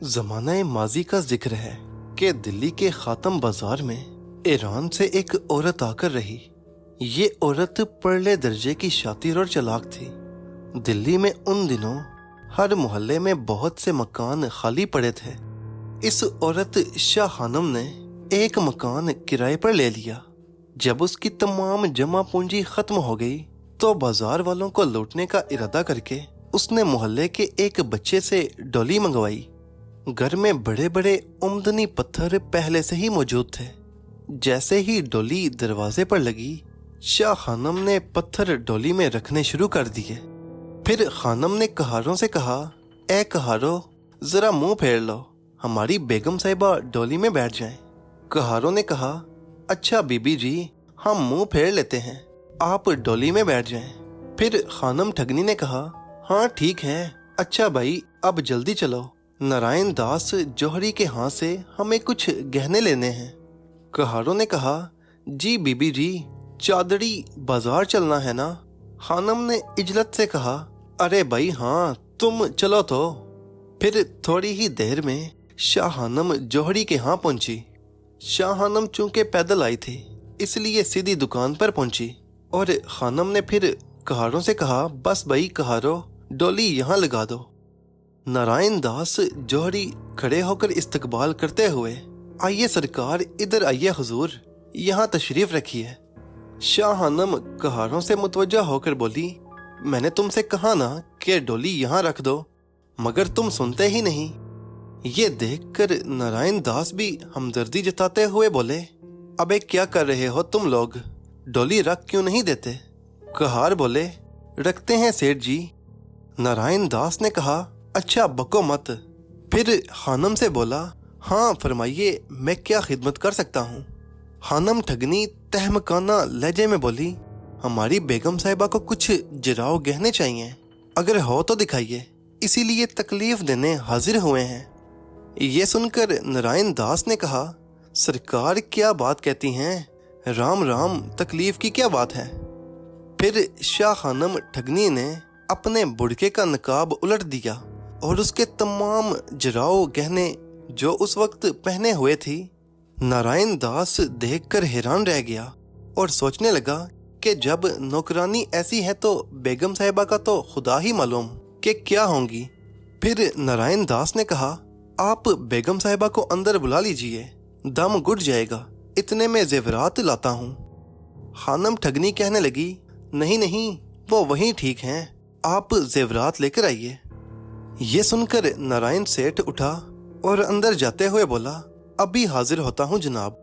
ज़माना माजी का जिक्र है कि दिल्ली के खातम बाजार में ईरान से एक औरत आकर रही। ये औरत परले दर्जे की शातिर और चालाक थी। दिल्ली में उन दिनों हर मोहल्ले में बहुत से मकान खाली पड़े थे। इस औरत शाह खानम ने एक मकान किराए पर ले लिया। जब उसकी तमाम जमा पूंजी खत्म हो गई तो बाजार वालों को लूटने का इरादा करके उसने मोहल्ले के एक बच्चे से डोली मंगवाई। घर में बड़े बड़े उम्दनी पत्थर पहले से ही मौजूद थे। जैसे ही डोली दरवाजे पर लगी, शाह खानम ने पत्थर डोली में रखने शुरू कर दिए। फिर खानम ने कहारों से कहा, ए कहारों, जरा मुंह फेर लो, हमारी बेगम साहिबा डोली में बैठ जाएं। कहारों ने कहा, अच्छा बीबी जी, हम मुंह फेर लेते हैं, आप डोली में बैठ जाएं। फिर खानम ठगनी ने कहा, हाँ ठीक है, अच्छा भाई, अब जल्दी चलो, नारायण दास जौहरी के हाथ से हमें कुछ गहने लेने हैं। कहारों ने कहा, जी बीबी जी, चादड़ी बाजार चलना है ना। खानम ने इजलत से कहा, अरे भाई हाँ, तुम चलो तो। फिर थोड़ी ही देर में शाह खानम जौहरी के यहाँ पहुंची। शाह खानम चूंकि पैदल आई थी इसलिए सीधी दुकान पर पहुंची और खानम ने फिर कहारों से कहा, बस भाई कहारों, डोली यहाँ लगा दो। नारायण दास जौहरी खड़े होकर इस्तकबाल करते हुए, आइए सरकार, इधर आइए हुजूर, यहाँ तशरीफ रखिए। शाह खानम कहारों से मुतवज्जा होकर बोली, मैंने तुमसे कहा ना कि डोली यहाँ रख दो, मगर तुम सुनते ही नहीं। ये देखकर नारायण दास भी हमदर्दी जताते हुए बोले, अबे क्या कर रहे हो तुम लोग, डोली रख क्यों नहीं देते। कहार बोले, रखते हैं सेठ जी। नारायण दास ने कहा, अच्छा बको मत। फिर खानम से बोला, हाँ फरमाइए, मैं क्या खिदमत कर सकता हूँ। खानम ठगनी तहमकाना लहजे में बोली, हमारी बेगम साहिबा को कुछ जराव गहने चाहिए, अगर हो तो दिखाइए, इसीलिए तकलीफ देने हाजिर हुए हैं। ये सुनकर नारायण दास ने कहा, सरकार क्या बात कहती हैं, राम राम, तकलीफ की क्या बात है। फिर शाह खानम ठगनी ने अपने बुड़के का नकाब उलट दिया और उसके तमाम जराव गहने जो उस वक्त पहने हुए थी। नारायण दास देखकर हैरान रह गया और सोचने लगा कि जब नौकरानी ऐसी है तो बेगम साहिबा का तो खुदा ही मालूम कि क्या होंगी। फिर नारायण दास ने कहा, आप बेगम साहिबा को अंदर बुला लीजिए, दम घुट जाएगा, इतने में जेवरात लाता हूँ। खानम ठगनी कहने लगी, नहीं नहीं, वो वहीं ठीक हैं, आप जेवरात लेकर आइए। ये सुनकर नारायण सेठ उठा और अंदर जाते हुए बोला, अभी हाजिर होता हूँ जनाब।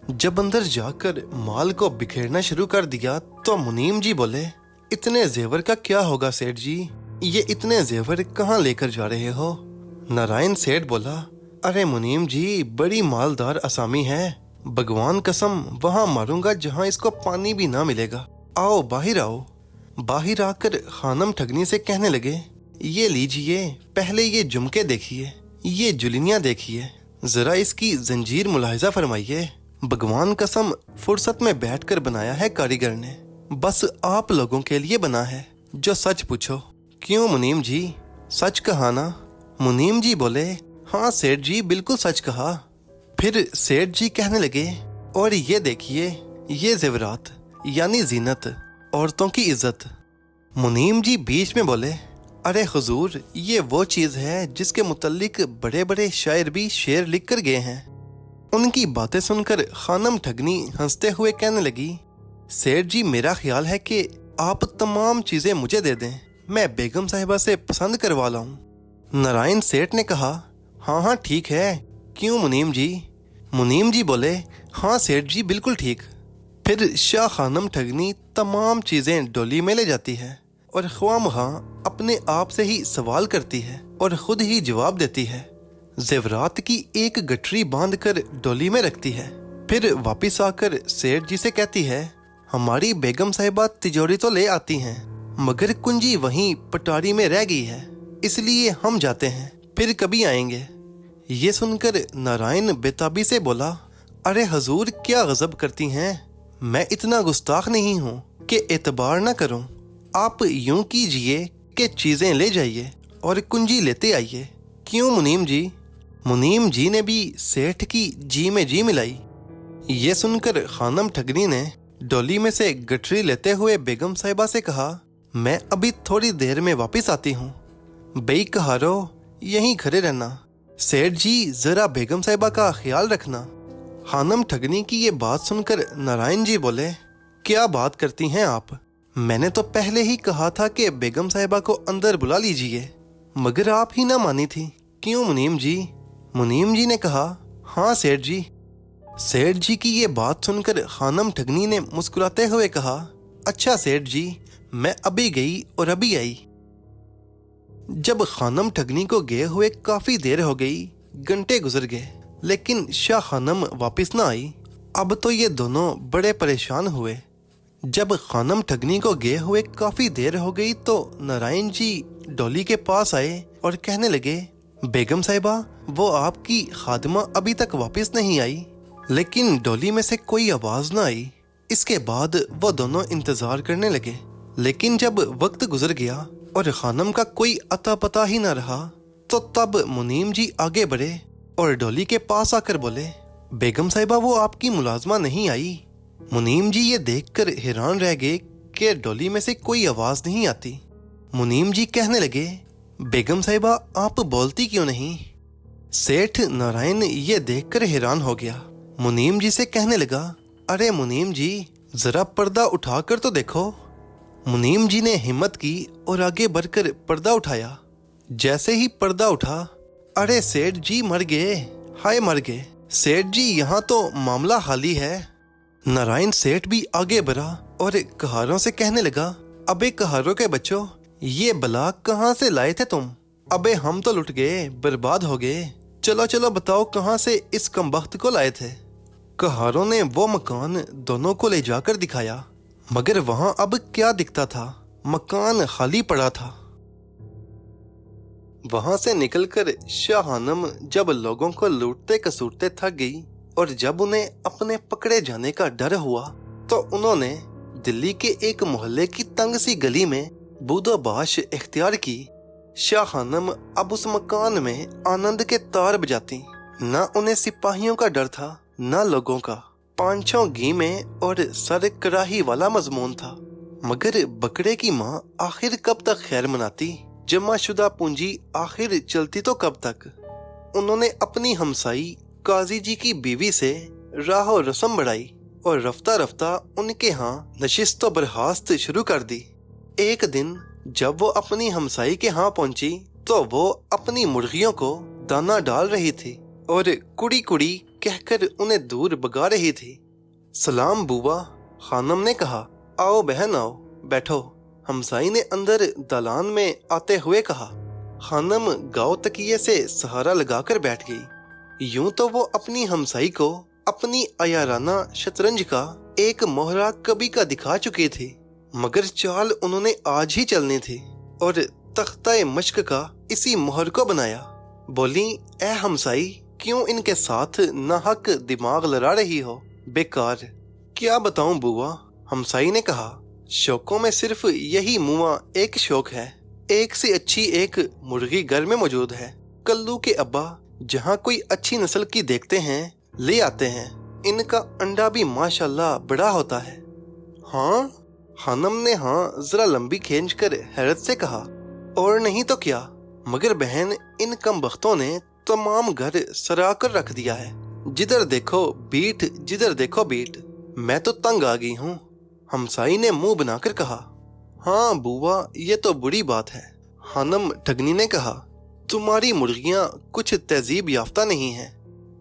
जब अंदर जाकर माल को बिखेरना शुरू कर दिया तो मुनीम जी बोले, इतने जेवर का क्या होगा सेठ जी, ये इतने जेवर कहाँ लेकर जा रहे हो। नारायण सेठ बोला, अरे मुनीम जी, बड़ी मालदार असामी है, भगवान कसम वहां मारूंगा जहां इसको पानी भी ना मिलेगा, आओ बाहर आओ। बाहर आकर खानम ठगनी से कहने लगे, ये लीजिए, पहले ये झुमके देखिए, ये जुलनियाँ देखिए, जरा इसकी जंजीर मुलाहिजा फरमाइए, भगवान कसम फुर्सत में बैठकर बनाया है कारीगर ने, बस आप लोगों के लिए बना है, जो सच पूछो। क्यों मुनीम जी, सच कहा ना। मुनीम जी बोले, हाँ सेठ जी, बिल्कुल सच कहा। फिर सेठ जी कहने लगे, और ये देखिए, ये जेवरात यानी जीनत, औरतों की इज्जत। मुनीम जी बीच में बोले, अरे हुजूर, ये वो चीज है जिसके मुतल्लिक बड़े बड़े शायर भी शेर लिख कर गए हैं। उनकी बातें सुनकर खानम ठगनी हंसते हुए कहने लगी, सेठ जी, मेरा ख्याल है कि आप तमाम चीजें मुझे दे दें, मैं बेगम साहिबा से पसंद करवा लाऊं। नारायण सेठ ने कहा, हाँ हाँ ठीक है, क्यों मुनीम जी। मुनीम जी बोले, हाँ सेठ जी, बिल्कुल ठीक। फिर शाह खानम ठगनी तमाम चीजें डोली में ले जाती है और ख्वामख़ा अपने आप से ही सवाल करती है और खुद ही जवाब देती है। जेवरात की एक गठरी बांधकर डोली में रखती है, फिर वापस आकर सेठ जी से कहती है, हमारी बेगम साहिबा तिजोरी तो ले आती हैं, मगर कुंजी वहीं पटारी में रह गई है, इसलिए हम जाते हैं, फिर कभी आएंगे। ये सुनकर नारायण बेताबी से बोला, अरे हजूर, क्या गजब करती हैं, मैं इतना गुस्ताख नहीं हूँ कि एतबार न करूँ। आप यूं कीजिए कि चीजें ले जाइए और कुंजी लेते आइए। क्यों मुनीम जी, मुनीम जी ने भी सेठ की जी में जी मिलाई। ये सुनकर खानम ठगनी ने डोली में से गठरी लेते हुए बेगम साहिबा से कहा, मैं अभी थोड़ी देर में वापस आती हूँ। बई कहारो यहीं खड़े रहना, सेठ जी जरा बेगम साहिबा का ख्याल रखना। खानम ठगनी की ये बात सुनकर नारायण जी बोले, क्या बात करती हैं आप? मैंने तो पहले ही कहा था कि बेगम साहिबा को अंदर बुला लीजिए, मगर आप ही ना मानी थी। क्यों मुनीम जी? मुनीम जी ने कहा, हाँ सेठ जी। सेठ जी की ये बात सुनकर खानम ठगनी ने मुस्कुराते हुए कहा, अच्छा सेठ जी, मैं अभी गई और अभी आई। जब खानम ठगनी को गए हुए काफी देर हो गई, घंटे गुजर गए, लेकिन शाह खानम वापस ना आई। अब तो ये दोनों बड़े परेशान हुए। जब खानम ठगनी को गए हुए काफी देर हो गई तो नारायण जी डोली के पास आए और कहने लगे, बेगम साहिबा, वो आपकी खादमा अभी तक वापस नहीं आई। लेकिन डोली में से कोई आवाज ना आई। इसके बाद वो दोनों इंतजार करने लगे, लेकिन जब वक्त गुजर गया और खानम का कोई अता पता ही ना रहा, तो तब मुनीम जी आगे बढ़े और डोली के पास आकर बोले, बेगम साहिबा, वो आपकी मुलाजमा नहीं आई। मुनीम जी ये देखकर हैरान रह गए कि डोली में से कोई आवाज नहीं आती। मुनीम जी कहने लगे, बेगम साहिबा, आप बोलती क्यों नहीं? सेठ नारायण ये देखकर हैरान हो गया। मुनीम जी से कहने लगा, अरे मुनीम जी, जरा पर्दा उठाकर तो देखो। मुनीम जी ने हिम्मत की और आगे बढ़कर पर्दा उठाया। जैसे ही पर्दा उठा, अरे सेठ जी मर गए, हाय मर गए। सेठ जी, यहाँ तो मामला हाली है। नारायण सेठ भी आगे बढ़ा और कहारों से कहने लगा, अबे कहारों के बच्चों, ये बला कहाँ से लाए थे तुम? अबे हम तो लुट गए, बर्बाद हो गए। चलो चलो बताओ, कहाँ से इस कमबख्त को लाए थे? कहारों ने वो मकान दोनों को ले जाकर दिखाया, मगर वहां अब क्या दिखता था? मकान खाली पड़ा था। वहां से निकलकर शाह खानम जब लोगों को लूटते कसूरते थक गई और जब उन्हें अपने पकड़े जाने का डर हुआ, तो उन्होंने दिल्ली के एक मोहल्ले की तंग सी गली में बूदोबाश इख्तियार की। शाह खानम अब उस मकान में आनंद के तार बजाती। न उन्हें सिपाहियों का डर था, न लोगों का। पांचों घी में और सर कराही वाला मजमून था। मगर बकरे की माँ आखिर कब तक खैर मनाती? जमा शुदा पूंजी आखिर चलती तो कब तक? उन्होंने अपनी हमसाई काजी जी की बीवी से राहो रस्म बढ़ाई और रफ्ता रफ्ता उनके यहाँ नशिस्त व बर्खास्त शुरू कर दी। एक दिन जब वो अपनी हमसाई के यहाँ पहुंची, तो वो अपनी मुर्गियों को दाना डाल रही थी और कुड़ी कुड़ी कहकर उन्हें दूर भगा रही थी। सलाम बुआ, खानम ने कहा। आओ बहन आओ, बैठो, हमसाई ने अंदर दालान में आते हुए कहा। खानम गाँव तकिए से सहारा लगाकर बैठ गई। यूं तो वो अपनी हमसाई को अपनी अयाराना शतरंज का एक मोहरा कभी का दिखा चुकी थी, मगर चाल उन्होंने आज ही चलनी थी और तख्ता मश्क का इसी मोहर को बनाया। बोली, ए हमसाई, क्यों इनके साथ नाहक दिमाग लड़ा रही हो? बेकार। क्या बताऊं बुआ, हमसाई ने कहा। शौकों में सिर्फ यही मुआ एक शौक है। एक से अच्छी एक मुर्गी घर में मौजूद है। कल्लू के अब्बा जहाँ कोई अच्छी नस्ल की देखते हैं ले आते हैं। इनका अंडा भी माशाल्लाह बड़ा होता है। हाँ? खानम ने हाँ जरा लंबी खींचकर हैरत से कहा। और नहीं तो क्या, मगर बहन, इन कमबख्तों ने तमाम घर सरा कर रख दिया है। जिधर देखो बीट, जिधर देखो बीट। मैं तो तंग आ गई हूँ, हमसाई ने मुंह बनाकर कहा। हाँ बुआ, ये तो बुरी बात है, खानम ठगनी ने कहा। तुम्हारी मुर्गियाँ कुछ तहजीब याफ्ता नहीं हैं।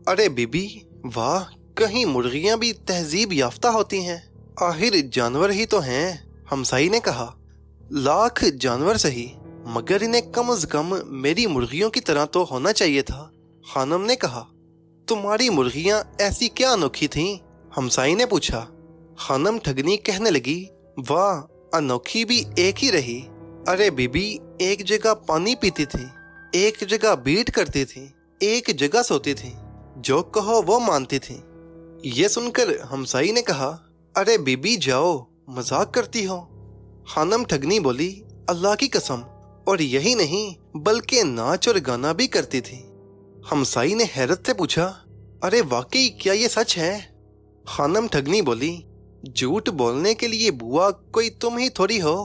अरे बीबी, वाह, कहीं मुर्गियाँ भी तहजीब याफ्ता होती हैं? आखिर जानवर ही तो हैं, हमसाई ने कहा। लाख जानवर सही, मगर इन्हें कम से कम मेरी मुर्गियों की तरह तो होना चाहिए था, खानम ने कहा। तुम्हारी मुर्गियाँ ऐसी क्या अनोखी थीं? हमसाई ने पूछा। खानम ठगनी कहने लगी, वाह, अनोखी भी एक ही रही। अरे बीबी, एक जगह पानी पीती थी, एक जगह बीट करती थी, एक जगह सोती थी, जो कहो वो मानती थी। ये सुनकर हमसाई ने कहा, अरे बीबी जाओ, मजाक करती हो। खानम ठगनी बोली, अल्लाह की कसम, और यही नहीं बल्कि नाच और गाना भी करती थी। हमसाई ने हैरत से पूछा, अरे वाकई क्या ये सच है? खानम ठगनी बोली, झूठ बोलने के लिए बुआ कोई तुम ही थोड़ी हो।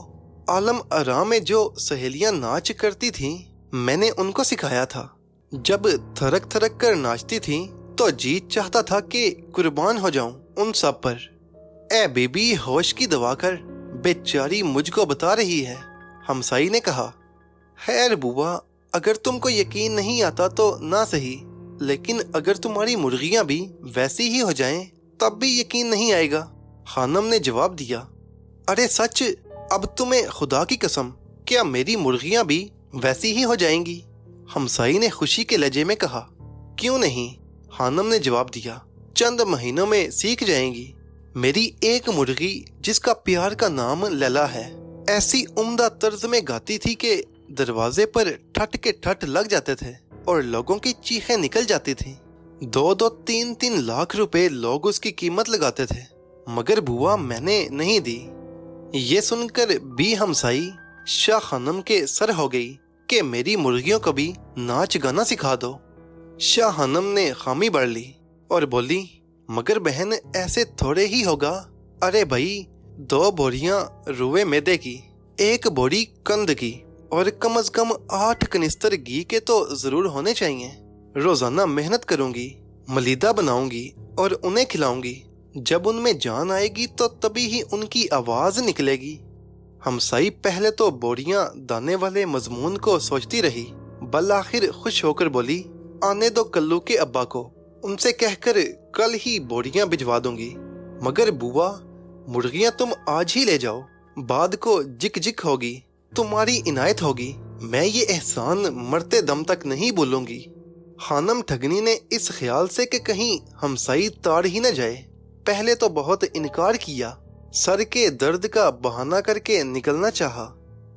आलम आरा में जो सहेलियां नाच करती थीं, मैंने उनको सिखाया था। जब थरक थरक कर नाचती थीं, तो जी चाहता था कि कुर्बान हो जाऊं उन सब पर। ए बेबी, होश की दवा कर, बेचारी मुझको बता रही है। हमसाई ने कहा, खैर बुआ, अगर तुमको यकीन नहीं आता तो ना सही, लेकिन अगर तुम्हारी मुर्गियां भी वैसी ही हो जाएं, तब भी यकीन नहीं आएगा। खानम ने जवाब दिया, अरे सच? अब तुम्हें खुदा की कसम, क्या मेरी मुर्गियां भी वैसी ही हो जाएंगी? हमसाई ने खुशी के लहजे में कहा, क्यों नहीं? खानम ने जवाब दिया, चंद महीनों में सीख जाएंगी। मेरी एक मुर्गी जिसका प्यार का नाम लैला है, ऐसी उम्दा तर्ज में गाती थी कि दरवाजे पर ठट के ठट लग जाते थे और लोगों की चीखें निकल जाती थी। 2-2, 3-3 लाख रुपए लोग उसकी कीमत लगाते थे, मगर बुआ मैंने नहीं दी। ये सुनकर भी हमसाई शाह खानम के सर हो गई कि मेरी मुर्गियों को भी नाच गाना सिखा दो। शाह खानम ने खामी बढ़ ली और बोली, मगर बहन ऐसे थोड़े ही होगा। अरे भाई, 2 बोरियां रुए मैदे की, 1 बोरी कंद की और कम से कम 8 कनिस्तर घी के तो जरूर होने चाहिए। रोजाना मेहनत करूंगी, मलीदा बनाऊंगी और उन्हें खिलाऊंगी। जब उनमें जान आएगी तो तभी ही उनकी आवाज निकलेगी। हमसाई पहले तो बोरियां दाने वाले मजमून को सोचती रही, बल आखिर खुश होकर बोली, आने दो कल्लू के अब्बा को, उनसे कहकर कल ही बोरियां भिजवा दूंगी। मगर बुआ, मुर्गियां तुम आज ही ले जाओ, बाद को जिक जिक होगी, तुम्हारी इनायत होगी। मैं ये एहसान मरते दम तक नहीं भूलूंगी। खानम ठगनी ने इस ख्याल से कि कहीं हमसाई ताड़ ही न जाए, पहले तो बहुत इनकार किया। सर के दर्द का बहाना करके निकलना चाहा।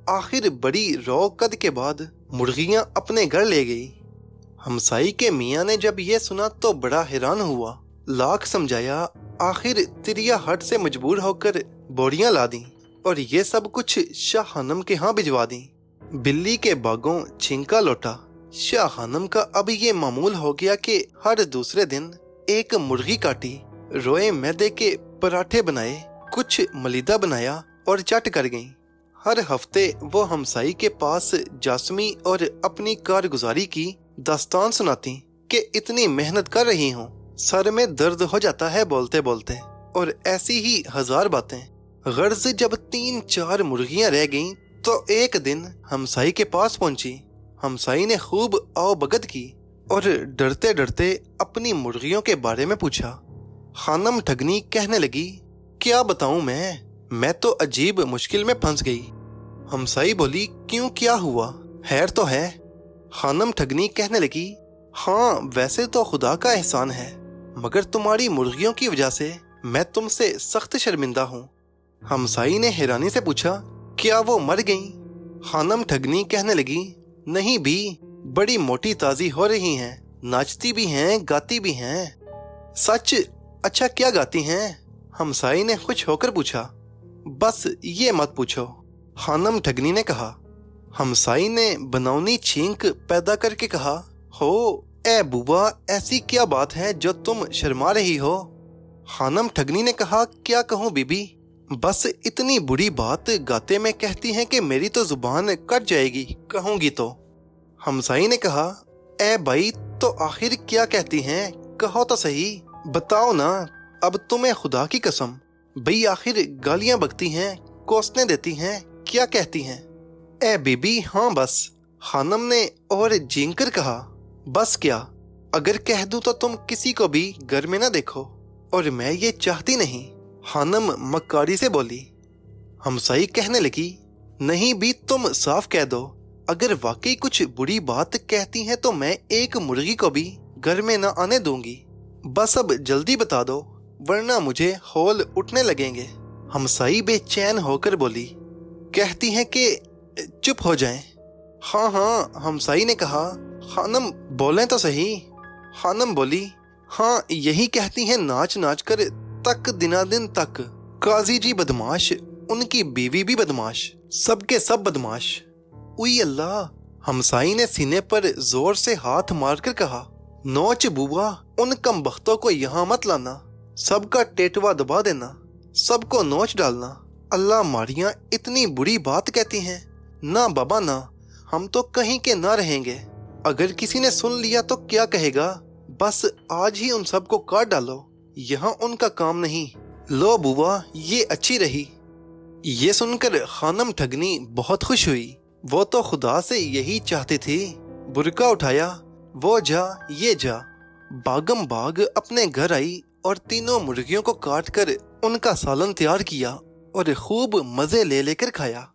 आखिर बड़ी रो कद के बाद मुर्गियां अपने घर ले गई। हमसाई के मियाँ ने जब ये सुना तो बड़ा हैरान हुआ। लाख समझाया, आखिर तिरिया हट से मजबूर होकर बोरियां ला दी और ये सब कुछ शाह खानम के यहाँ भिजवा दी। बिल्ली के बागों छिंका लौटा। शाह खानम का अब ये मामूल हो गया कि हर दूसरे दिन एक मुर्गी काटी, रोए मैदे के पराठे बनाए, कुछ मलीदा बनाया और चट कर गईं। हर हफ्ते वो हमसाई के पास जासमी और अपनी कारगुजारी की दास्तान सुनाती कि इतनी मेहनत कर रही हूँ, सर में दर्द हो जाता है बोलते बोलते, और ऐसी ही 1000 बातें। गर्ज जब 3-4 मुर्गियां रह गईं तो एक दिन हमसाई के पास पहुंची। हमसाई ने खूब आओ भगत की और डरते डरते अपनी मुर्गियों के बारे में पूछा। खानम ठगनी कहने लगी, क्या बताऊं मैं तो अजीब मुश्किल में फंस गई। हमसाई बोली, क्यों, क्या हुआ? खैर तो है? खानम ठगनी कहने लगी, हाँ वैसे तो खुदा का एहसान है, मगर तुम्हारी मुर्गियों की वजह से मैं तुमसे सख्त शर्मिंदा हूँ। हमसाई ने हैरानी से पूछा, क्या वो मर गईं? खानम ठगनी कहने लगी, नहीं भी, बड़ी मोटी ताजी हो रही हैं, नाचती भी हैं, गाती भी हैं। सच? अच्छा, क्या गाती हैं? हमसाई ने खुश होकर पूछा। बस ये मत पूछो, खानम ठगनी ने कहा। हमसाई ने बनौनी छींक पैदा करके कहा, हो ए बुआ, ऐसी क्या बात है जो तुम शर्मा रही हो? खानम ठगनी ने कहा, क्या कहूँ बीबी, बस इतनी बुरी बात गाते में कहती हैं कि मेरी तो जुबान कट जाएगी कहूंगी तो। हमसाई ने कहा, ए भाई, तो आखिर क्या कहती हैं? कहो तो सही, बताओ ना। अब तुम्हें खुदा की कसम, भाई आखिर गालियां बकती हैं, कोसने देती हैं, क्या कहती हैं? ए बीबी, हाँ बस, खानम ने और झींकर कहा। बस क्या? अगर कह दूं तो तुम किसी को भी घर में ना देखो, और मैं ये चाहती नहीं। खानम मक्कारी से बोली। हमसाई कहने लगी, नहीं भी, तुम साफ कह दो, अगर वाकई कुछ बुरी बात कहती हैं तो मैं एक मुर्गी को भी घर में ना आने दूंगी। बस अब जल्दी बता दो, वरना मुझे हौल उठने लगेंगे। हमसाई बेचैन होकर बोली, कहती हैं कि चुप हो जाएं। हाँ हाँ, हमसाई ने कहा। खानम बोलें तो सही। खानम बोली, हाँ यही कहती हैं, नाच नाच कर तक दिनादिन तक। काजी जी बदमाश, उनकी बीवी भी बदमाश, सबके सब बदमाश। उई अल्लाह! हमसाई ने सीने पर जोर से हाथ मारकर कहा, नोच बुआ, उन कमबख्तों को यहाँ मत लाना, सबका टेटवा दबा देना, सबको नोच डालना। अल्लाह मारियां इतनी बुरी बात कहती हैं। ना बाबा ना, हम तो कहीं के ना रहेंगे। अगर किसी ने सुन लिया तो क्या कहेगा? बस आज ही उन सबको काट डालो, यहाँ उनका काम नहीं। लो बुआ, ये अच्छी रही। ये सुनकर खानम ठगनी बहुत खुश हुई। वो तो खुदा से यही चाहती थी। बुरका उठाया, वो जा ये जा, बागम बाग अपने घर आई और तीनों मुर्गियों को काट कर उनका सालन तैयार किया और खूब मजे ले लेकर खाया।